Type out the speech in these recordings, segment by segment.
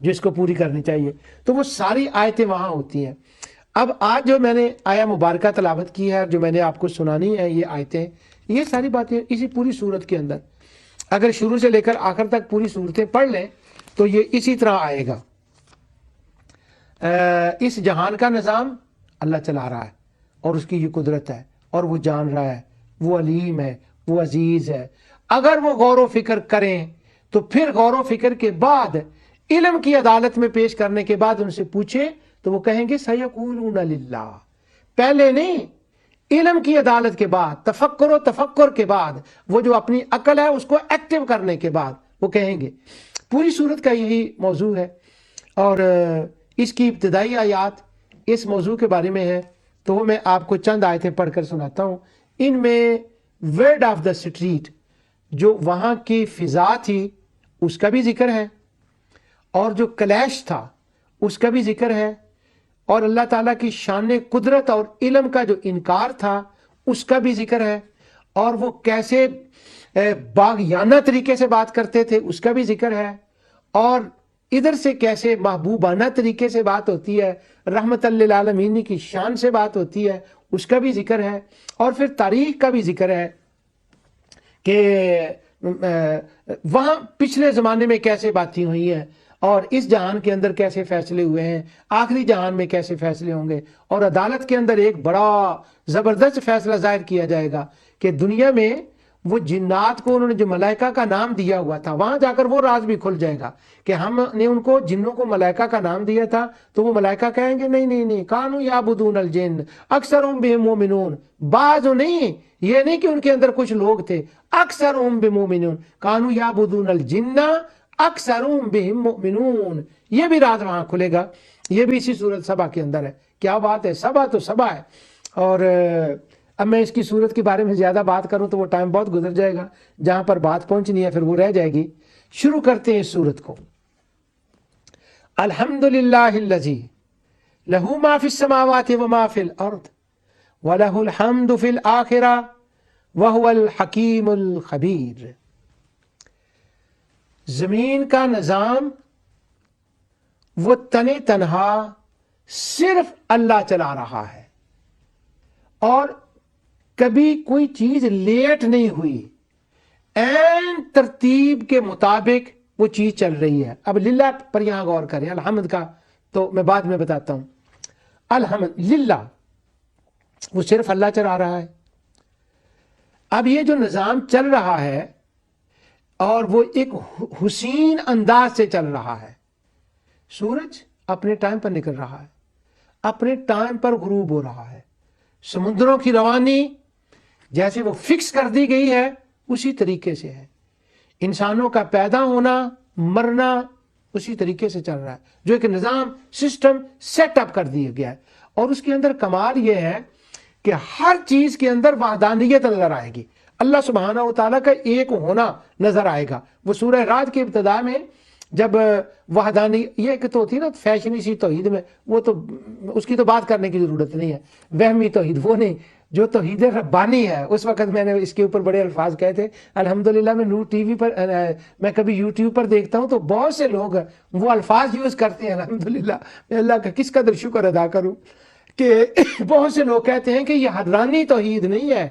جو اس کو پوری کرنی چاہیے. تو وہ ساری آیتیں وہاں ہوتی ہیں. اب آج جو میں نے آیا مبارکہ تلاوت کی ہے، جو میں نے آپ کو سنانی ہے، یہ آیتیں، یہ ساری باتیں اسی پوری صورت کے اندر، اگر شروع سے لے کر آخر تک پوری صورتیں پڑھ لیں تو یہ اسی طرح آئے گا. اس جہان کا نظام اللہ چلا رہا ہے اور اس کی یہ قدرت ہے، اور وہ جان رہا ہے، وہ علیم ہے، وہ عزیز ہے. اگر وہ غور و فکر کریں تو پھر غور و فکر کے بعد علم کی عدالت میں پیش کرنے کے بعد ان سے پوچھیں تو وہ کہیں گے سیقولون للہ. پہلے نہیں، علم کی عدالت کے بعد، تفکر و تفکر کے بعد، وہ جو اپنی عقل ہے اس کو ایکٹیو کرنے کے بعد وہ کہیں گے. پوری صورت کا یہی موضوع ہے، اور اس کی ابتدائی آیات اس موضوع کے بارے میں ہے. تو وہ میں آپ کو چند آیتیں پڑھ کر سناتا ہوں. ان میں ورڈ آف دا اسٹریٹ، جو وہاں کی فضا تھی اس کا بھی ذکر ہے، اور جو کلیش تھا اس کا بھی ذکر ہے، اور اللہ تعالیٰ کی شان قدرت اور علم کا جو انکار تھا اس کا بھی ذکر ہے، اور وہ کیسے باغیانہ طریقے سے بات کرتے تھے اس کا بھی ذکر ہے، اور ادھر سے کیسے محبوبانہ طریقے سے بات ہوتی ہے، رحمت للعالمین کی شان سے بات ہوتی ہے اس کا بھی ذکر ہے، اور پھر تاریخ کا بھی ذکر ہے کہ وہاں پچھلے زمانے میں کیسے باتیں ہوئی ہیں، اور اس جہان کے اندر کیسے فیصلے ہوئے ہیں، آخری جہان میں کیسے فیصلے ہوں گے. اور عدالت کے اندر ایک بڑا زبردست فیصلہ ظاہر کیا جائے گا کہ دنیا میں وہ جنات کو انہوں نے جو ملائکہ کا نام دیا ہوا تھا، وہاں جا کر وہ راز بھی کھل جائے گا کہ ہم نے ان کو جنوں کو ملائکہ کا نام دیا تھا. تو وہ ملائکہ کہیں گے نہیں نہیں نہیں، کانوا یعبدون الجن اکثرهم بهم مومنون. بعض نہیں، یہ نہیں کہ ان کے اندر کچھ لوگ تھے، اکثرهم بمومنون، کانوا یعبدون الجن اکثرهم بهم مؤمنون. یہ بھی راز وہاں کھلے گا. یہ بھی اسی سورت سبا کے اندر ہے. کیا بات ہے، سبا تو سبا ہے. اور اب میں اس کی صورت کے بارے میں زیادہ بات کروں تو وہ ٹائم بہت گزر جائے گا، جہاں پر بات پہنچنی ہے پھر وہ رہ جائے گی. شروع کرتے ہیں اس صورت کو. الحمدللہ الذی لہ ما فی السماوات وما فی الارض ولہ الحمد فی الآخرہ وہو الحکیم الخبیر. زمین کا نظام وہ تنہا صرف اللہ چلا رہا ہے، اور کبھی کوئی چیز لیٹ نہیں ہوئی، این ترتیب کے مطابق وہ چیز چل رہی ہے. اب للہ پر یہاں غور کریں. الحمد کا تو میں بعد میں بتاتا ہوں. الحمد للہ وہ صرف اللہ چلا رہا ہے. اب یہ جو نظام چل رہا ہے اور وہ ایک حسین انداز سے چل رہا ہے. سورج اپنے ٹائم پر نکل رہا ہے، اپنے ٹائم پر غروب ہو رہا ہے. سمندروں کی روانی جیسے وہ فکس کر دی گئی ہے اسی طریقے سے ہے. انسانوں کا پیدا ہونا مرنا اسی طریقے سے چل رہا ہے، جو ایک نظام سسٹم سیٹ اپ کر دیا گیا ہے. اور اس کے اندر کمال یہ ہے کہ ہر چیز کے اندر وحدانیت نظر آئے گی، اللہ سبحانہ و تعالیٰ کا ایک ہونا نظر آئے گا. وہ سورہ رعد کی ابتدا میں جب وحدانی یہ کہ تو ہوتی نا فیشنی سی توحید میں، وہ تو اس کی تو بات کرنے کی ضرورت نہیں ہے. وہمی توحید وہ نہیں، جو توحید ربانی ہے. اس وقت میں نے اس کے اوپر بڑے الفاظ کہے تھے. الحمدللہ میں نور ٹی وی پر، میں کبھی یوٹیوب پر دیکھتا ہوں تو بہت سے لوگ وہ الفاظ یوز کرتے ہیں. الحمدللہ میں اللہ کا کس قدر شکر ادا کروں کہ بہت سے لوگ کہتے ہیں کہ یہ حرانی توحید نہیں ہے،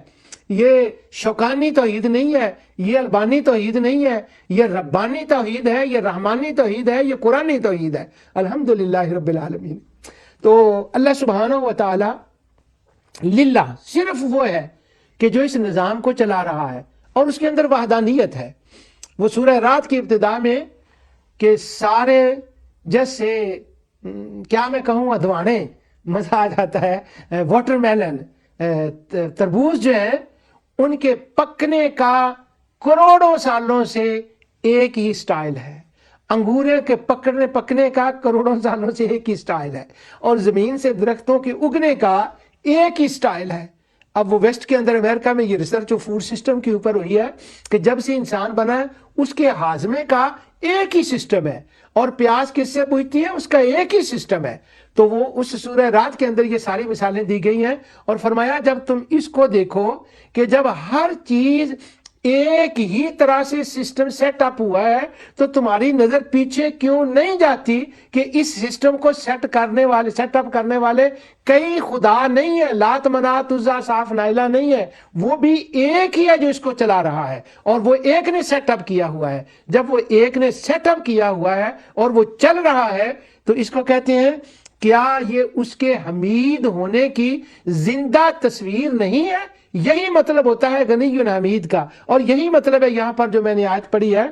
یہ شوکانی توحید نہیں ہے، یہ البانی توحید نہیں ہے، یہ ربانی توحید ہے، یہ رحمانی توحید ہے، یہ قرآنی توحید ہے. الحمدللہ رب العالمین. تو اللہ سبحانہ و تعالی للہ صرف وہ ہے کہ جو اس نظام کو چلا رہا ہے اور اس کے اندر وحدانیت ہے. وہ سورہ رعد کی ابتدا میں کہ سارے جیسے کیا میں کہوں ادوانے، مزہ آ جاتا ہے. واٹر میلن، تربوز جو ہے ان کے پکنے کا کروڑوں سالوں سے ایک ہی سٹائل ہے. انگورے کے پکنے کا کروڑوں سالوں سے ایک ہی سٹائل ہے. اور زمین سے درختوں کے اگنے کا ایک ہی سٹائل ہے. اب وہ ویسٹ کے اندر امریکہ میں یہ ریسرچ و فوڈ سسٹم کے اوپر ہوئی ہے کہ جب سے انسان بنا ہے اس کے ہاضمے کا ایک ہی سسٹم ہے، اور پیاز کس سے بوجھتی ہے اس کا ایک ہی سسٹم ہے. تو وہ اس سورہ رعد کے اندر یہ ساری مثالیں دی گئی ہیں، اور فرمایا جب تم اس کو دیکھو کہ جب ہر چیز ایک ہی طرح سے سسٹم سیٹ اپ ہوا ہے تو تمہاری نظر پیچھے کیوں نہیں جاتی کہ اس سسٹم کو سیٹ اپ کرنے والے کئی خدا نہیں ہے، لات منات عزا صاف نائلہ نہیں ہے، وہ بھی ایک ہی ہے جو اس کو چلا رہا ہے، اور وہ ایک نے سیٹ اپ کیا ہوا ہے۔ جب وہ ایک نے سیٹ اپ کیا ہوا ہے اور وہ چل رہا ہے تو اس کو کہتے ہیں کیا یہ اس کے حمید ہونے کی زندہ تصویر نہیں ہے؟ یہی مطلب ہوتا ہے غنی حمید کا، اور یہی مطلب ہے یہاں پر جو میں نے آیت پڑھی ہے،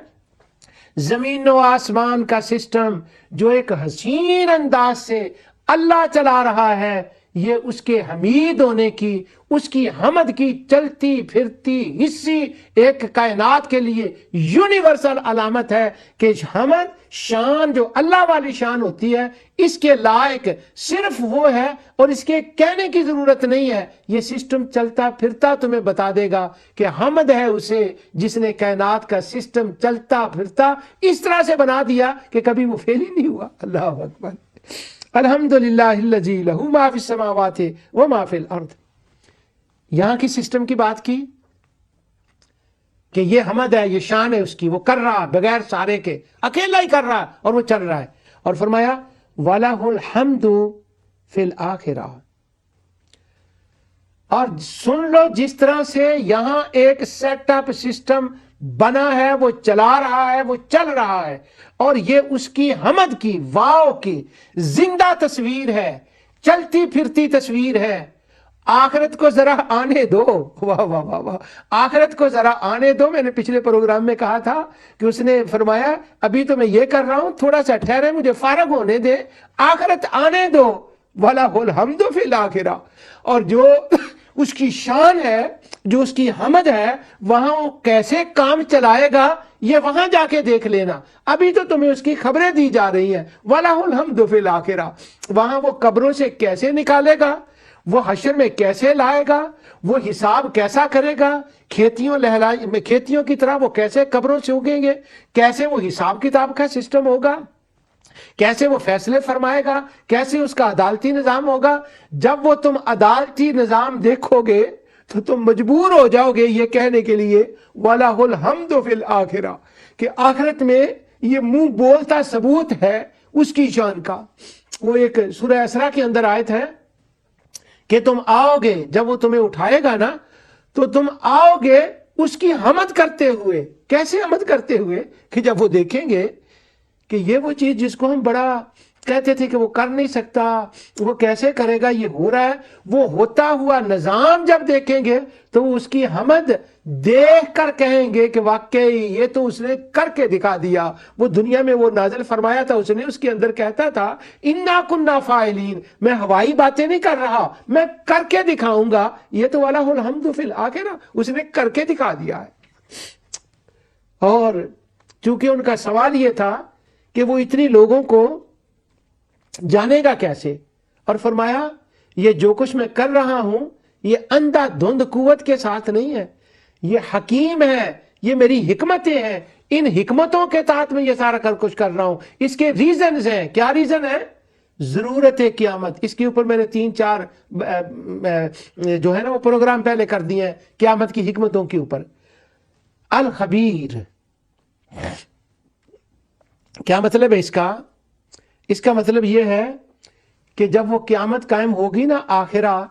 زمین و آسمان کا سسٹم جو ایک حسین انداز سے اللہ چلا رہا ہے، یہ اس کے حمید ہونے کی، اس کی حمد کی چلتی پھرتی حصی ایک کائنات کے لیے یونیورسل علامت ہے کہ حمد شان جو اللہ والی شان ہوتی ہے اس کے لائق صرف وہ ہے، اور اس کے کہنے کی ضرورت نہیں ہے، یہ سسٹم چلتا پھرتا تمہیں بتا دے گا کہ حمد ہے اسے جس نے کائنات کا سسٹم چلتا پھرتا اس طرح سے بنا دیا کہ کبھی وہ فیل ہی نہیں ہوا۔ اللہ اکبر، الحمدللہ الذی لہ ما فی السماوات و ما فی الارض۔ یہاں کی سسٹم کی بات کی کہ یہ حمد ہے، یہ شان ہے اس کی، وہ کر رہا بغیر سارے کے، اکیلا ہی کر رہا اور وہ چل رہا ہے، اور فرمایا وَلَهُ الْحَمْدُ فِي الْآخِرَةِ۔ اور سن لو جس طرح سے یہاں ایک سیٹ اپ سسٹم بنا ہے، وہ چلا رہا ہے، وہ چل رہا ہے، اور یہ اس کی حمد کی، واو کی زندہ تصویر ہے، چلتی پھرتی تصویر ہے۔ آخرت کو ذرا آنے دو، واہ واہ واہ واہ، آخرت کو ذرا آنے دو۔ میں نے پچھلے پروگرام میں کہا تھا کہ اس نے فرمایا ابھی تو میں یہ کر رہا ہوں، تھوڑا سا ٹھہرے، مجھے فارغ ہونے دے، آخرت آنے دو۔ وَلَهُ الْحَمْدُ فِي الْآخِرَةِ۔ اور جو اس کی شان ہے، جو اس کی حمد ہے، وہاں وہ کیسے کام چلائے گا یہ وہاں جا کے دیکھ لینا، ابھی تو تمہیں اس کی خبریں دی جا رہی ہیں۔ وَلَهُ الْحَمْدُ فِي الْآخِرَةِ، وہاں وہ قبروں سے کیسے نکالے گا، وہ حشر میں کیسے لائے گا، وہ حساب کیسا کرے گا، کھیتیوں کی طرح وہ کیسے قبروں سے اگیں گے، کیسے وہ حساب کتاب کا سسٹم ہوگا، کیسے وہ فیصلے فرمائے گا، کیسے اس کا عدالتی نظام ہوگا۔ جب وہ تم عدالتی نظام دیکھو گے تو تم مجبور ہو جاؤ گے یہ کہنے کے لیے وَلَهُ الْحَمْدُ فِي الْآخِرَةِ، کہ آخرت میں یہ منہ بولتا ثبوت ہے اس کی شان کا۔ وہ ایک سورہ اسراء کے اندر آیت ہے کہ تم آؤ گے، جب وہ تمہیں اٹھائے گا نا تو تم آؤ گے اس کی حمد کرتے ہوئے۔ کیسے حمد کرتے ہوئے؟ کہ جب وہ دیکھیں گے کہ یہ وہ چیز جس کو ہم بڑا کہتے تھے کہ وہ کر نہیں سکتا، وہ کیسے کرے گا، یہ ہو رہا ہے، وہ ہوتا ہوا نظام جب دیکھیں گے تو وہ اس کی حمد دیکھ کر کہیں گے کہ واقعی یہ تو اس نے کر کے دکھا دیا۔ وہ دنیا میں وہ نازل فرمایا تھا، اس نے اس کے اندر کہتا تھا اِنَّا كُنَّا فَاعِلِينَ، میں ہوائی باتیں نہیں کر رہا، میں کر کے دکھاؤں گا۔ یہ تو وَلَهُ الْحَمْدُ فِي الْآخِرَةِ، اس نے کر کے دکھا دیا ہے۔ اور چونکہ ان کا سوال یہ تھا کہ وہ اتنی لوگوں کو جانے گا کیسے، اور فرمایا یہ جو کچھ میں کر رہا ہوں یہ اندھا دھند قوت کے ساتھ نہیں ہے، یہ حکیم ہے، یہ میری حکمتیں ہیں، ان حکمتوں کے تحت میں یہ سارا کچھ کر رہا ہوں۔ اس کے ریزنز ہیں، کیا ریزن ہے؟ ضرورت قیامت۔ اس کے اوپر میں نے 3-4 جو ہے نا وہ پروگرام پہلے کر دیے ہیں قیامت کی حکمتوں کے اوپر۔ الخبیر کیا مطلب ہے اس کا؟ اس کا مطلب یہ ہے کہ جب وہ قیامت قائم ہوگی نا آخرہ،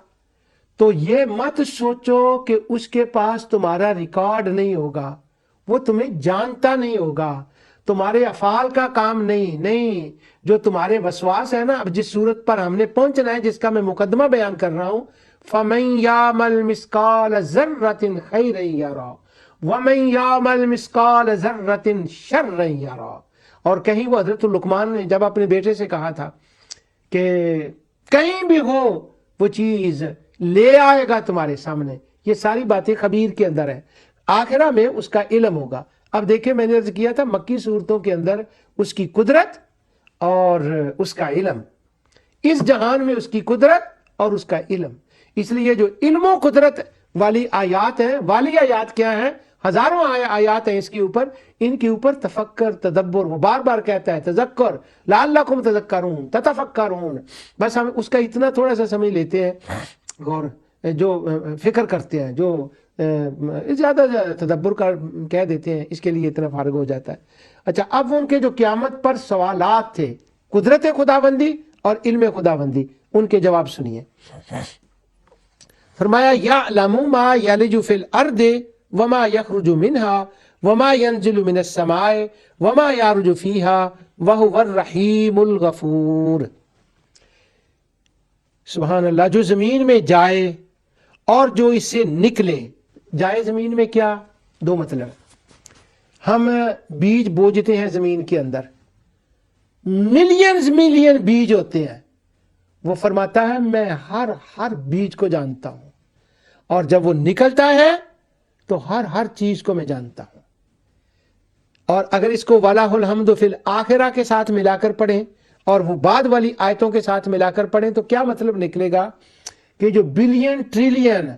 تو یہ مت سوچو کہ اس کے پاس تمہارا ریکارڈ نہیں ہوگا، وہ تمہیں جانتا نہیں ہوگا، تمہارے افعال کا کام نہیں، جو تمہارے وسواس ہے نا۔ اب جس صورت پر ہم نے پہنچنا ہے، جس کا میں مقدمہ بیان کر رہا ہوں، فَمَن يَعْمَلْ مِثْقَالَ ذَرَّةٍ خَيْرًا يَرَهُ وَمَن يَعْمَلْ مِثْقَالَ ذَرَّةٍ شَرًّا يَرَهُ۔ اور کہیں وہ حضرت لقمان نے جب اپنے بیٹے سے کہا تھا کہ کہیں بھی ہو وہ چیز لے آئے گا تمہارے سامنے، یہ ساری باتیں خبیر کے اندر ہے۔ آخرہ میں اس کا علم ہوگا۔ اب دیکھیں میں نے عرض کیا تھا مکی صورتوں کے اندر اس کی قدرت اور اس کا علم، اس جہان میں اس کی قدرت اور اس کا علم۔ اس لیے جو علم و قدرت والی آیات ہیں، والی آیات کیا ہیں؟ ہزاروں آیات ہیں اس کے اوپر، ان کے اوپر تفکر، تدبر، وہ بار بار کہتا ہے تذکر لعلکم تذکرون تتفکرون۔ بس ہم اس کا اتنا تھوڑا سا سمجھ لیتے ہیں اور جو فکر کرتے ہیں، جو زیادہ تدبر کا کہہ دیتے ہیں، اس کے لیے اتنا فارغ ہو جاتا ہے۔ اچھا، اب ان کے جو قیامت پر سوالات تھے، قدرت خداوندی اور علم خداوندی، ان کے جواب سنیے۔ فرمایا یعلم ما یلج فی الارض وما یخرج منها وما ینزل من السماء وما یعرج فیها وهو الرحیم الغفور۔ سبحان اللہ، جو زمین میں جائے اور جو اس سے نکلے۔ جائے زمین میں کیا؟ دو مطلب۔ ہم بیج بوجتے ہیں زمین کے اندر، ملین بیج ہوتے ہیں، وہ فرماتا ہے میں ہر بیج کو جانتا ہوں، اور جب وہ نکلتا ہے تو ہر چیز کو میں جانتا ہوں۔ اور اگر اس کو وَلَهُ الْحَمْدُ فِي الْآخِرَةِ کے ساتھ ملا کر پڑھیں اور وہ بعد والی آیتوں کے ساتھ ملا کر پڑھیں تو کیا مطلب نکلے گا کہ جو بلین ٹریلین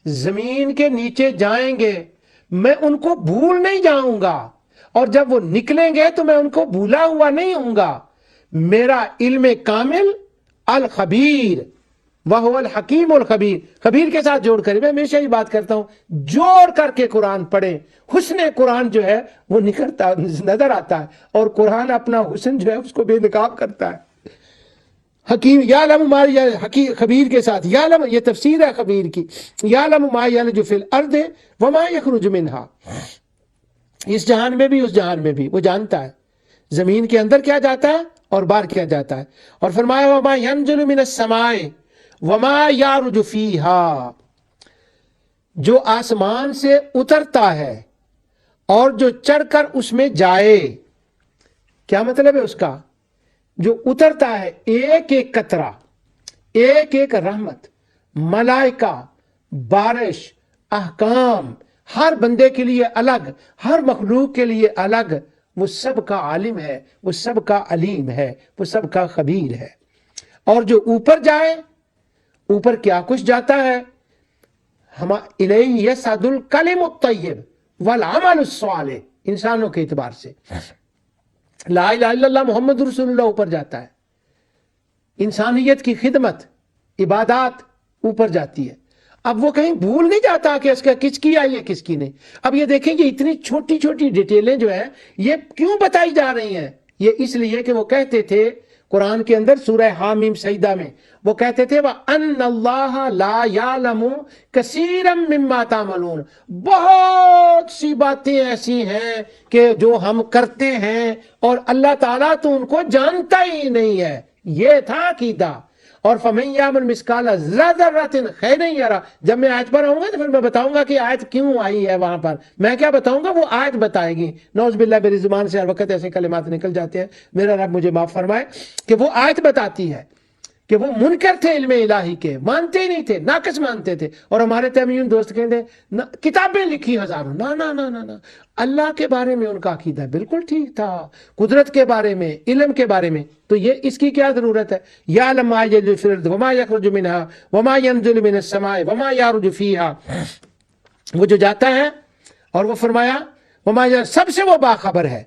زمین کے نیچے جائیں گے میں ان کو بھول نہیں جاؤں گا، اور جب وہ نکلیں گے تو میں ان کو بھولا ہوا نہیں ہوں گا۔ میرا علم کامل الخبیر وہو الحکیم الخبیر، خبیر کے ساتھ جوڑ کر، میں ہمیشہ یہ بات کرتا ہوں، جوڑ کر کے قرآن پڑھیں، حسن قرآن جو ہے وہ نکلتا نظر آتا ہے، اور قرآن اپنا حسن جو ہے اس کو بے نقاب کرتا ہے۔ حکیم یعلم ما، خبیر کے ساتھ یعلم، یہ تفسیر ہے خبیر کی، یعلم ما یلج فی الارض وما یخرج منها، اس جہان میں بھی اس جہان میں بھی وہ جانتا ہے، زمین کے اندر کیا جاتا ہے اور باہر کیا جاتا ہے۔ اور فرمایا وما ینزل من السماء وما یعرج فیہا، جو آسمان سے اترتا ہے اور جو چڑھ کر اس میں جائے۔ کیا مطلب ہے اس کا؟ جو اترتا ہے ایک ایک قطرہ، ایک ایک رحمت، ملائکہ، بارش، احکام، ہر بندے کے لیے الگ، ہر مخلوق کے لیے الگ، وہ سب کا عالم ہے، وہ سب کا علیم ہے، وہ سب کا خبیر ہے۔ اور جو اوپر جائے، اوپر کیا کچھ جاتا ہے، ہم الیہ یصعد الکلم الطیب والعمل الصالح، انسانوں کے اعتبار سے لا الہ الا اللہ محمد رسول اللہ اوپر جاتا ہے، انسانیت کی خدمت، عبادات اوپر جاتی ہے۔ اب وہ کہیں بھول نہیں جاتا کہ اس کا کس کی آئی ہے کس کی نہیں۔ اب یہ دیکھیں یہ اتنی چھوٹی چھوٹی ڈیٹیلیں جو ہیں یہ کیوں بتائی جا رہی ہیں؟ یہ اس لیے کہ وہ کہتے تھے قرآن کے اندر سورہ حامیم سجدہ میں، وہ کہتے تھے وَأَنَّ اللَّهَ لَا يَعْلَمُ كَثِيرًا مِّمَّا تَعْمَلُونَ، بہت سی باتیں ایسی ہیں کہ جو ہم کرتے ہیں اور اللہ تعالیٰ تو ان کو جانتا ہی نہیں ہے۔ یہ تھا عقیدہ۔ اور فَمَن يَعْمَلْ مِثْقَالَ ذَرَّةٍ خَيْرًا يَرَهُ، جب میں آیت پر آؤں گا تو پھر میں بتاؤں گا کہ آیت کیوں آئی ہے وہاں پر، میں کیا بتاؤں گا وہ آیت بتائے گی۔ نعوذ باللہ، میری زبان سے ہر وقت ایسے کلمات نکل جاتے ہیں، میرا رب مجھے معاف فرمائے، کہ وہ آیت بتاتی ہے کہ وہ منکر تھے علم الہی کے، مانتے ہی نہیں تھے، ناقص مانتے تھے۔ اور ہمارے تیمیون دوست کہتے ہیں کتابیں لکھی ہزاروں، نا اللہ کے بارے میں ان کا عقیدہ بالکل ٹھیک تھا، قدرت کے بارے میں، علم کے بارے میں، تو یہ اس کی کیا ضرورت ہے؟ یعلم ما یلج فی الارض وما یخرج منها وما ینزل من السماء وما یعرج فیہا، وہ جو جاتا ہے، اور وہ فرمایا وما، سب سے وہ باخبر ہے۔